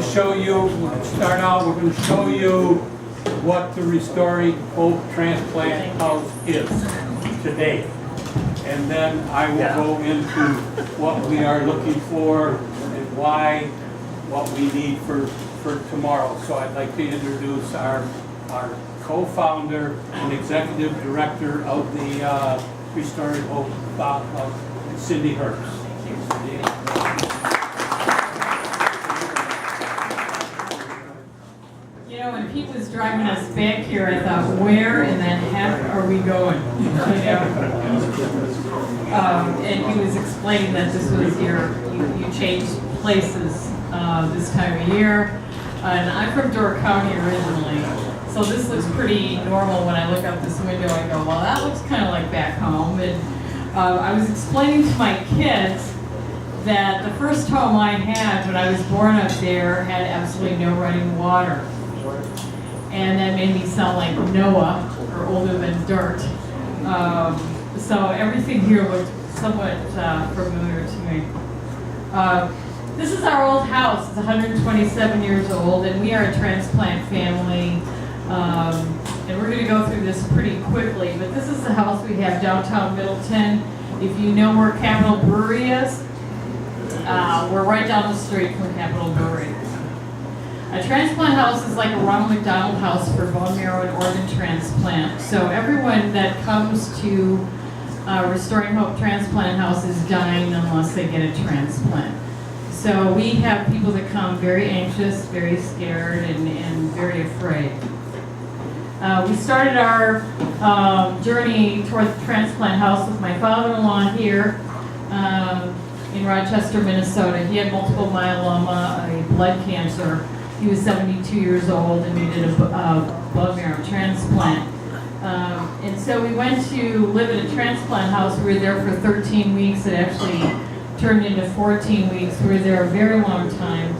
show you, we'll start out, we're going to show you what the Restoring Hope Transplant House is today. And then I will go into what we are looking for and why, what we need for tomorrow. So I'd like to introduce our co-founder and executive director of the Restoring Hope, Cindy Herbst. You know, when Pete was driving us back here, I thought, where in the heck are we going? You know? And he was explaining that this was you changed places this time of year. And I'm from Door County originally, so this looks pretty normal when I look out this window. I go, well, that looks kind of like back home. And I was explaining to my kids that the first home I had when I was born up there had absolutely no running water. And that made me sound like Noah, or older than dirt. So everything here looked somewhat familiar to me. This is our old house. It's 127 years old, and we are a transplant family. And we're going to go through this pretty quickly, but this is the house we have downtown Middleton. If you know where Capitol Brewery is, we're right down the street from Capitol Brewery. A transplant house is like a Ronald McDonald House for bone marrow and organ transplant. So everyone that comes to Restoring Hope Transplant House is dying unless they get a transplant. So we have people that come very anxious, very scared, and very afraid. We started our journey toward the transplant house with my father-in-law here in Rochester, Minnesota. He had multiple myeloma, a blood cancer. He was 72 years old and needed a bone marrow transplant. And so we went to live at a transplant house. We were there for 13 weeks. It actually turned into 14 weeks. We were there a very long time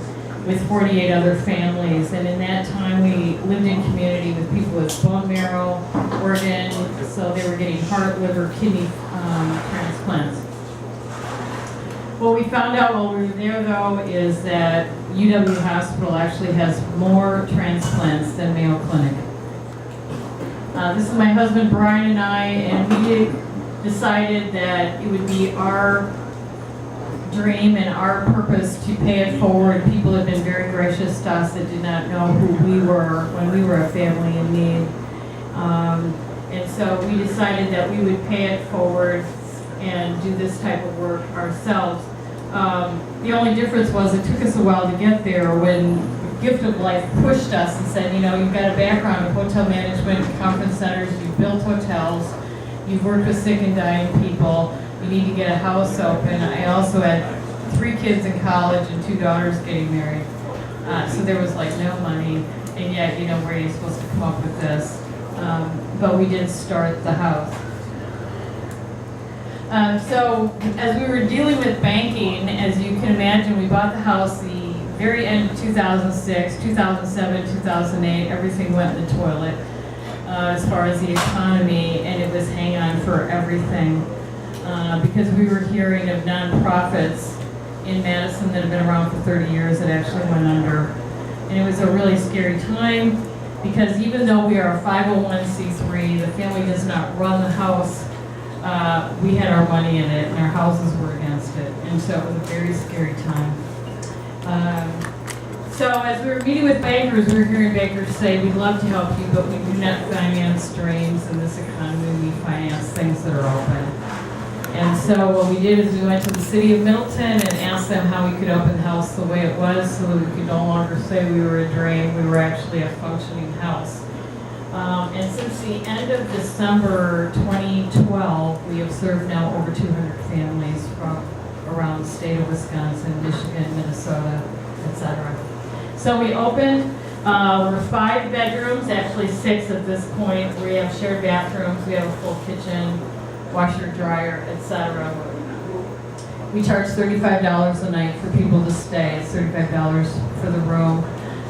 with 48 other families. And in that time, we lived in community with people with bone marrow, organ, so they were getting heart, liver, kidney transplants. What we found out while we were there, though, is that UW Hospital actually has more transplants than Mayo Clinic. This is my husband Brian and I, and we decided that it would be our dream and our purpose to pay it forward. People have been very gracious to us that did not know who we were when we were a family in need. And so we decided that we would pay it forward and do this type of work ourselves. The only difference was it took us a while to get there when the Gift of Life pushed us and said, you know, you've got a background in hotel management, conference centers, you've built hotels, you've worked with sick and dying people, you need to get a house open. I also had 3 kids in college and 2 daughters getting married. So there was like no money, and yet, you know, where are you supposed to come up with this? But we did start the house. So as we were dealing with banking, as you can imagine, we bought the house the very end of 2006, 2007, 2008, everything went in the toilet as far as the economy, and it was hang on for everything because we were hearing of nonprofits in Madison that have been around for 30 years that actually went under. And it was a really scary time because even though we are a 501c3, the family does not run the house. We had our money in it, and our houses were against it, and so it was a very scary time. So as we were meeting with bankers, we were hearing bankers say, we'd love to help you, but we do not finance dreams in this economy. We finance things that are open. And so what we did is we went to the city of Middleton and asked them how we could open the house the way it was so that we could no longer say we were a dream, we were actually a functioning house. And since the end of December 2012, we have served now over 200 families from around the state of Wisconsin, Michigan, Minnesota, etc. So we opened, we're 5 bedrooms, actually 6 at this point. We have shared bathrooms, we have a full kitchen, washer, dryer, etc. We charge $35 a night for people to stay. It's $35 for the room.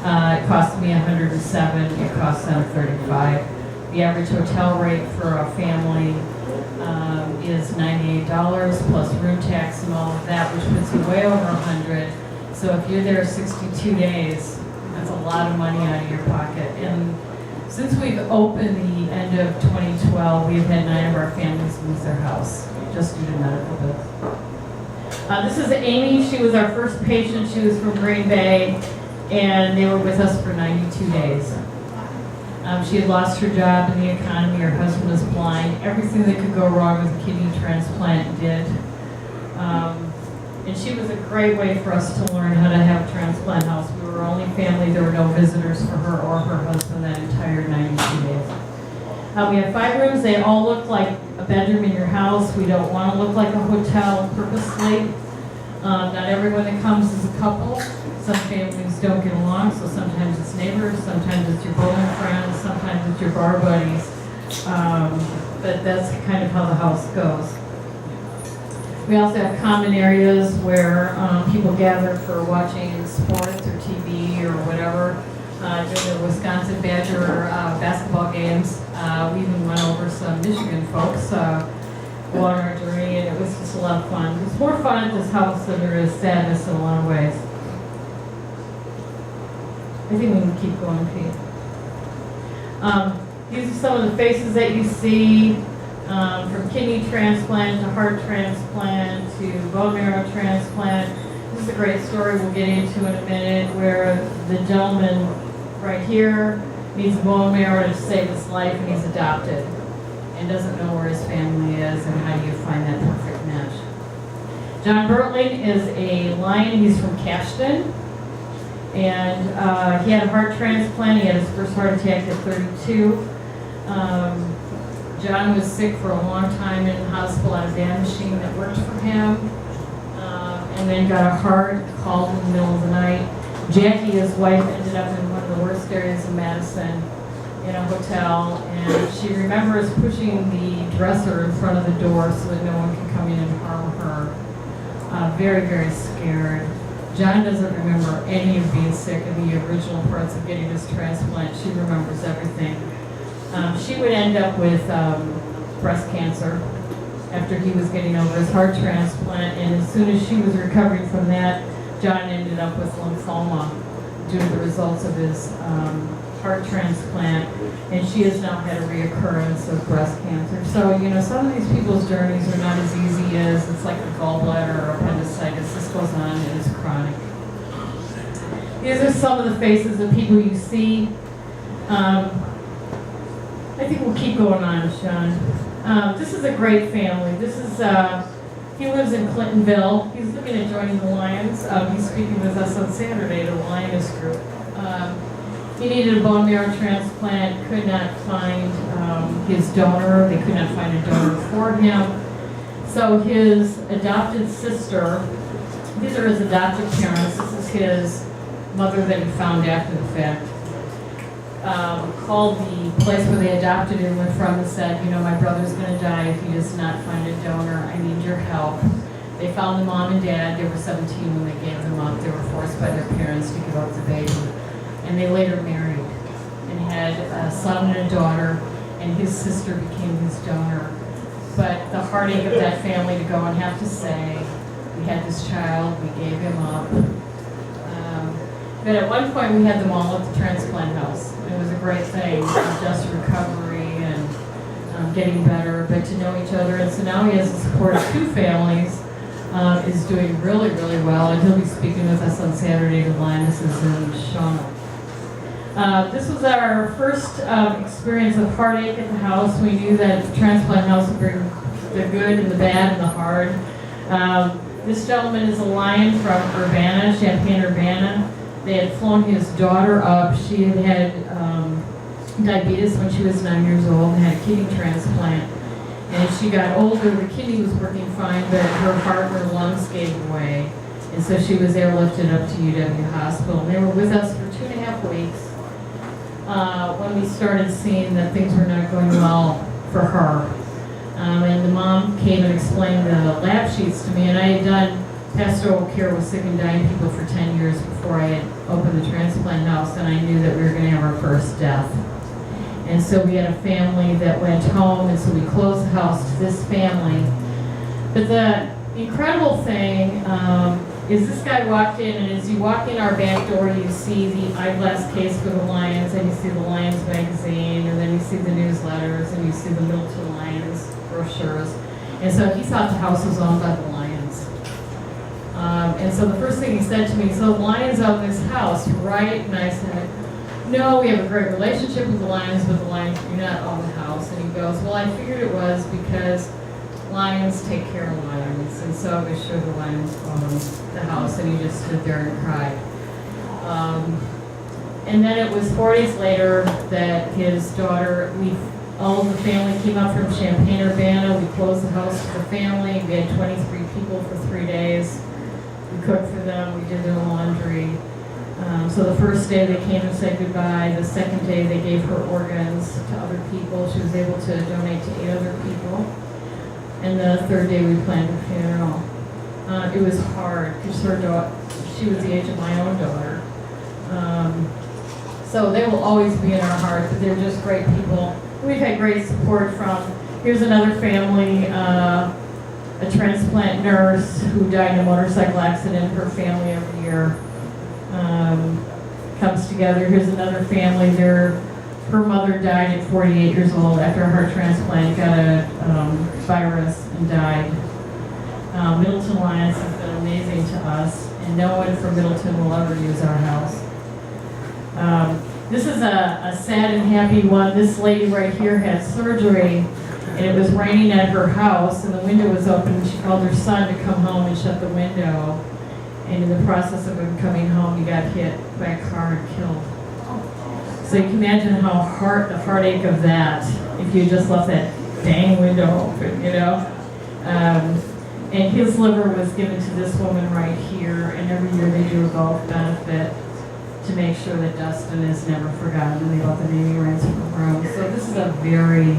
It cost me $107. It costs them $35. The average hotel rate for a family is $98 plus room tax and all of that, which puts you way over $100. So if you're there 62 days, that's a lot of money out of your pocket. And since we've opened the end of 2012, we've had 9 of our families lose their house just due to medical bills. This is Amy. She was our first patient. She was from Green Bay, and they were with us for 92 days. She had lost her job in the economy. Her husband was blind. Everything that could go wrong with a kidney transplant did. And she was a great way for us to learn how to have a transplant house. We were only family. There were no visitors for her or her husband that entire 92 days. We have 5 rooms. They all look like a bedroom in your house. We don't want to look like a hotel purposely. Not everyone that comes is a couple. Some families don't get along, so sometimes it's neighbors, sometimes it's your bowling friends, sometimes it's your bar buddies. But that's kind of how the house goes. We also have common areas where people gather for watching sports or TV or whatever. During the Wisconsin Badger basketball games, we even went over some Michigan folks along our journey, and it was just a lot of fun. It's more fun at this house than there is sadness in a lot of ways. I think we can keep going, Pete. These are some of the faces that you see, from kidney transplant to heart transplant to bone marrow transplant. This is a great story we'll get into in a minute, where the gentleman right here needs bone marrow to save his life, and he's adopted and doesn't know where his family is, and how do you find that perfect match. John Bertling is a Lion. He's from Cashton. And he had a heart transplant. He had his first heart attack at 32. John was sick for a long time in the hospital on a band machine that worked for him. And then got a heart, called in the middle of the night. Jackie, his wife, ended up in one of the worst areas of Madison in a hotel. And she remembers pushing the dresser in front of the door so that no one can come in and harm her. Very, very scared. John doesn't remember any of being sick in the original parts of getting his transplant. She remembers everything. She would end up with breast cancer after he was getting over his heart transplant, and as soon as she was recovering from that, John ended up with lymphoma due to the results of his heart transplant, and she has now had a reoccurrence of breast cancer. So, you know, some of these people's journeys are not as easy as it's like a gallbladder or appendicitis. This goes on and it's chronic. These are some of the faces of people you see. I think we'll keep going on, Sean. This is a great family. This is, he lives in Clintonville. He's looking at joining the Lions. He's speaking with us on Saturday at a Lioness group. He needed a bone marrow transplant, could not find his donor. They could not find a donor for him. So his adopted sister, these are his adopted parents. This is his mother that he found after the fact. Called the place where they adopted him from and said, you know, my brother's going to die if he does not find a donor. I need your help. They found the mom and dad. They were 17 when they gave them up. They were forced by their parents to give up the baby. And they later married and had a son and a daughter, and his sister became his donor. But the heartache of that family to go and have to say, we had this child, we gave him up. But at one point we had them all at the transplant house. It was a great thing, just recovery and getting better, but to know each other. And so now he has the support of 2 families, is doing really, really well, and he'll be speaking with us on Saturday to Lionesses in Shawnee. This was our first experience of heartache at the house. We knew that the transplant house would bring the good and the bad and the hard. This gentleman is a Lion from Urbana, Champaign-Urbana. They had flown his daughter up. She had diabetes when she was 9 years old and had a kidney transplant. And as she got older, the kidney was working fine, but her heart and her lungs gave way. And so she was airlifted up to UW Hospital. And they were with us for 2.5 weeks when we started seeing that things were not going well for her. And the mom came and explained the lab sheets to me, and I had done pastoral care with sick and dying people for 10 years before I had opened the transplant house, and I knew that we were going to have our first death. And so we had a family that went home, and so we closed the house to this family. But the incredible thing is this guy walked in, and as you walk in our back door, you see the eyeglass case for the Lions, and you see the Lions magazine, and then you see the newsletters, and you see the Middleton Lions brochures. And so he thought the house was owned by the Lions. And so the first thing he said to me, so the Lions own this house, right? And I said, no, we have a great relationship with the Lions, but the Lions do not own the house. And he goes, well, I figured it was because Lions take care of Lions, and so I was sure the Lions owned the house, and he just stood there and cried. And then it was 4 days later that his daughter, all of the family came up from Champaign-Urbana. We closed the house for the family. We had 23 people for 3 days. We cooked for them. We did their laundry. So the first day they came and said goodbye. The second day they gave her organs to other people. She was able to donate to 8 other people. And the third day we planned her funeral. It was hard because her daughter, she was the age of my own daughter. So they will always be in our heart, but they're just great people. We've had great support from, here's another family, a transplant nurse who died in a motorcycle accident. Her family every year comes together. Here's another family. Her mother died at 48 years old after a heart transplant, got a virus and died. Middleton Lions has been amazing to us, and no one from Middleton will ever use our house. This is a sad and happy one. This lady right here had surgery, and it was raining at her house, and the window was open, and she called her son to come home and shut the window. And in the process of him coming home, he got hit by a car and killed. So you can imagine how the heartache of that, if you just left that dang window open, you know. And his liver was given to this woman right here, and every year they do a golf benefit to make sure that Dustin is never forgotten, and they let the naming rights for the room. So this is a very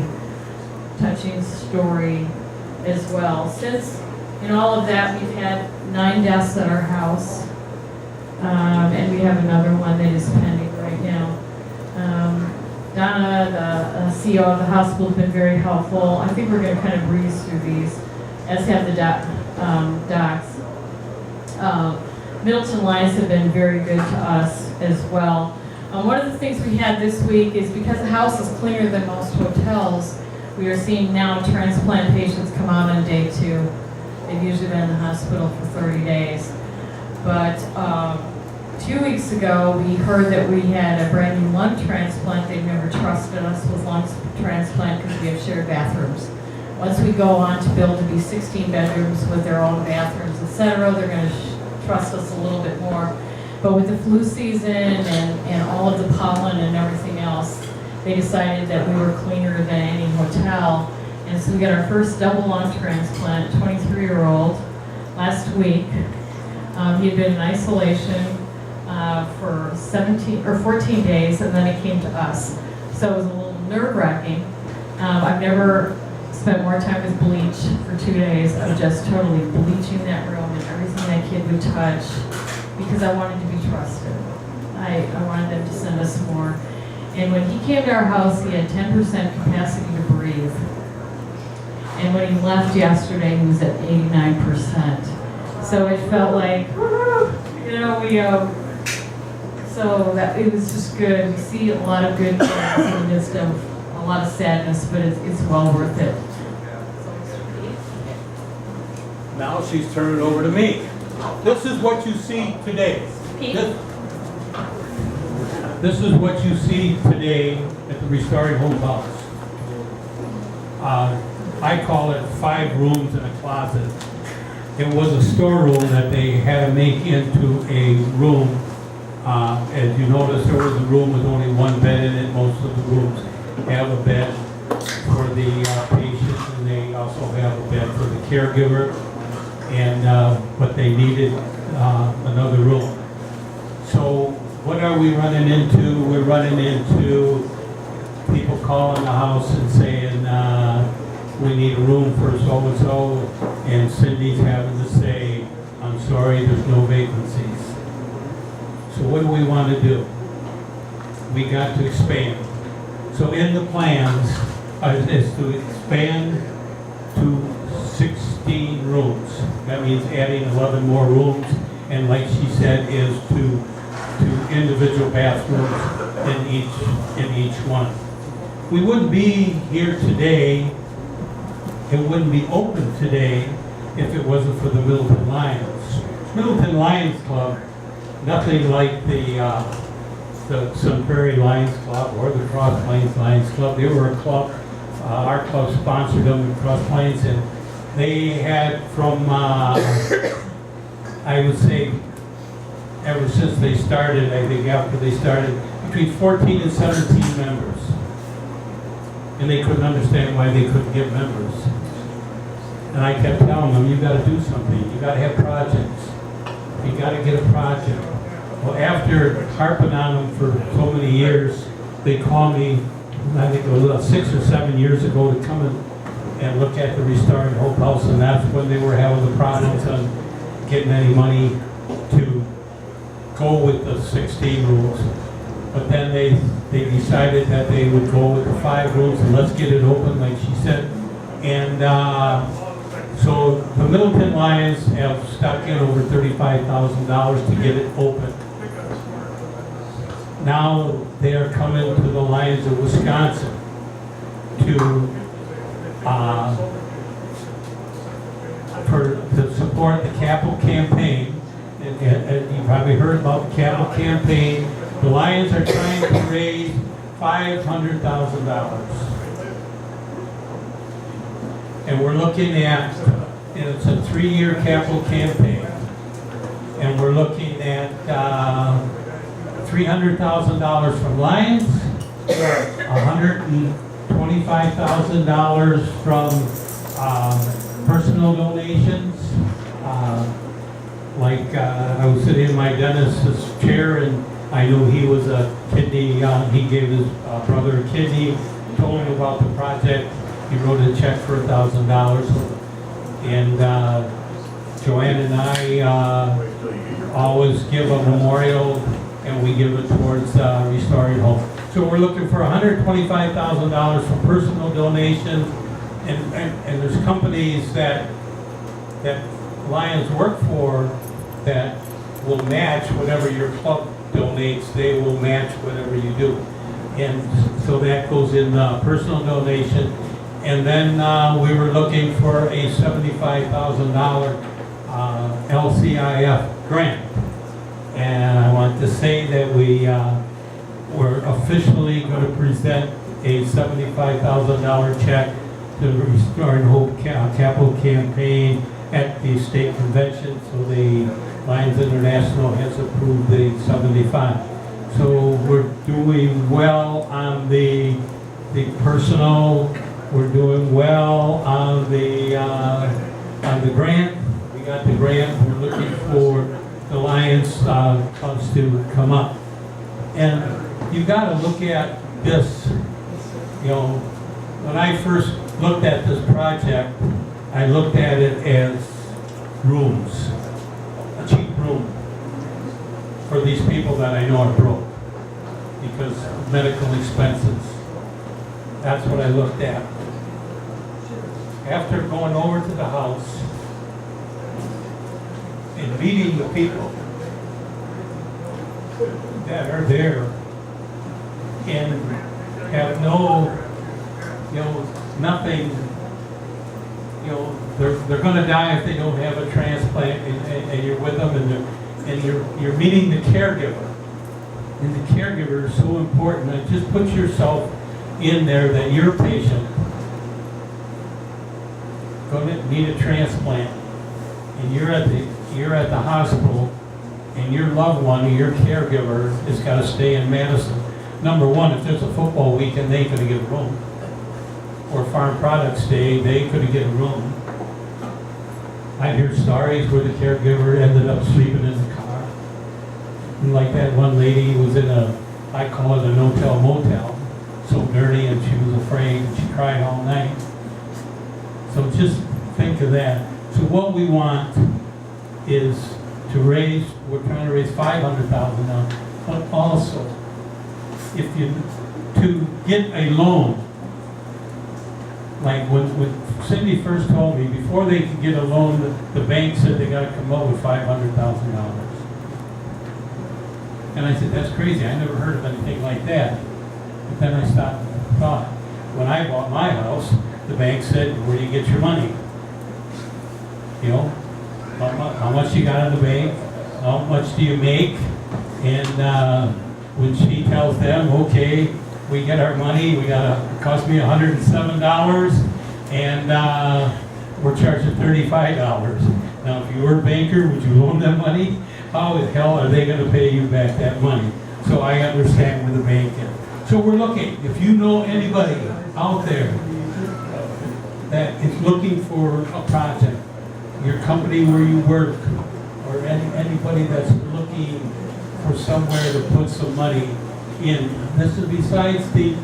touching story as well. Since in all of that, we've had 9 deaths at our house, and we have another one that is pending right now. Donna, the CEO of the hospital, has been very helpful. I think we're going to kind of breeze through these, as have the docs. Middleton Lions have been very good to us as well. One of the things we had this week is because the house is cleaner than most hotels, we are seeing now transplant patients come out on day 2. They've usually been in the hospital for 30 days. But 2 weeks ago, we heard that we had a brand new lung transplant. They've never trusted us with lung transplant because we have shared bathrooms. Once we go on to build to be 16 bedrooms with their own bathrooms, etc., they're going to trust us a little bit more. But with the flu season and all of the pollen and everything else, they decided that we were cleaner than any hotel. And so we got our first double lung transplant, 23-year-old, last week. He had been in isolation for 14 days, and then he came to us. So it was a little nerve-wracking. I've never spent more time with bleach for 2 days of just totally bleaching that room and everything that kid would touch, because I wanted to be trusted. I wanted them to send us more. And when he came to our house, he had 10% capacity to breathe. And when he left yesterday, he was at 89%. So it felt like, you know, so that it was just good. We see a lot of good things in the midst of a lot of sadness, but it's well worth it. Now she's turning it over to me. This is what you see today. This is what you see today at the Restoring Hope House. I call it 5 rooms and a closet. It was a storeroom that they had to make into a room. As you notice, there was a room with only 1 bed in it. Most of the rooms have a bed for the patient, and they also have a bed for the caregiver. But they needed another room. So what are we running into? We're running into people calling the house and saying, we need a room for so-and-so, and Cindy's having to say, I'm sorry, there's no vacancies. So what do we want to do? We got to expand. So in the plans is to expand to 16 rooms. That means adding 11 more rooms and like she said, is to individual bathrooms in each one. We wouldn't be here today, it wouldn't be open today if it wasn't for the Middleton Lions. Middleton Lions Club, nothing like the Sun Prairie Lions Club or the Cross Plains Lions Club. They were a club, our club sponsored them in Cross Plains, and they had from, I would say, ever since they started, I think after they started, between 14 and 17 members. And they couldn't understand why they couldn't get members. And I kept telling them, you gotta do something, you gotta have projects. You gotta get a project. Well, after harping on them for so many years, they called me, I think it was 6 or 7 years ago, to come and look at the Restoring Hope House, and that's when they were having the problems on getting any money to go with the 16 rooms. But then they decided that they would go with the 5 rooms and let's get it open, like she said. And so the Middleton Lions have stuck in over $35,000 to get it open. Now they are coming to the Lions of Wisconsin to support the capital campaign. And you probably heard about the capital campaign. The Lions are trying to raise $500,000. And we're looking at, and it's a 3-year capital campaign. And we're looking at $300,000 from Lions, $125,000 from personal donations. I was sitting in my dentist's chair, and I knew he was a kidney, he gave his brother a kidney, told him about the project. He wrote a check for $1,000. And Joanne and I always give a memorial, and we give it towards Restoring Hope. So we're looking for $125,000 from personal donations, and there's companies that Lions work for that will match whatever your club donates. They will match whatever you do, and so that goes in personal donation. And then we were looking for a $75,000 LCIF grant. And I want to say that we're officially going to present a $75,000 check to the Restoring Hope Capital Campaign at the state convention. So the Lions International has approved the 75. So we're doing well on the personal. We're doing well on the grant. We got the grant. We're looking for the Lions clubs to come up. And you got to look at this. You know, when I first looked at this project, I looked at it as rooms, a cheap room for these people that I know are broke because of medical expenses. That's what I looked at. After going over to the house and meeting the people that are there and have no, nothing, they're going to die if they don't have a transplant, and you're with them, and you're meeting the caregiver, and the caregiver is so important. And just put yourself in there that you're a patient, going to need a transplant, and you're at the hospital, and your loved one or your caregiver has got to stay in Madison. Number one, if there's a football weekend, they couldn't get a room. Or Farm Products Day, they couldn't get a room. I hear stories where the caregiver ended up sleeping in the car. And like that one lady was in I call it a no-tell motel, so dirty, and she was afraid, and she cried all night. So just think of that. So what we want is we're trying to raise $500,000 now, but also, to get a loan, like when Cindy first told me, before they could get a loan, the bank said they gotta come up with $500,000. And I said, that's crazy, I never heard of anything like that. But then I stopped and thought, when I bought my house, the bank said, where do you get your money? You know, how much you got in the bank, how much do you make? And when she tells them, okay, we get our money, it cost me $107, and we're charging $35. Now, if you were a banker, would you loan them money? How the hell are they gonna pay you back that money? So I understand where the bank is. So we're looking, if you know anybody out there that is looking for a project, your company where you work, or anybody that's looking for somewhere to put some money in. This is besides the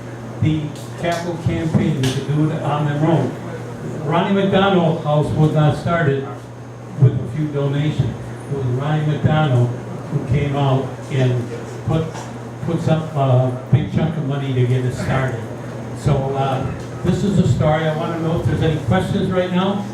capital campaign, you can do it on their own. Ronnie McDonald House was not started with a few donations. It was Ronnie McDonald who came out and puts up a big chunk of money to get it started. So this is the story. I want to know if there's any questions right now.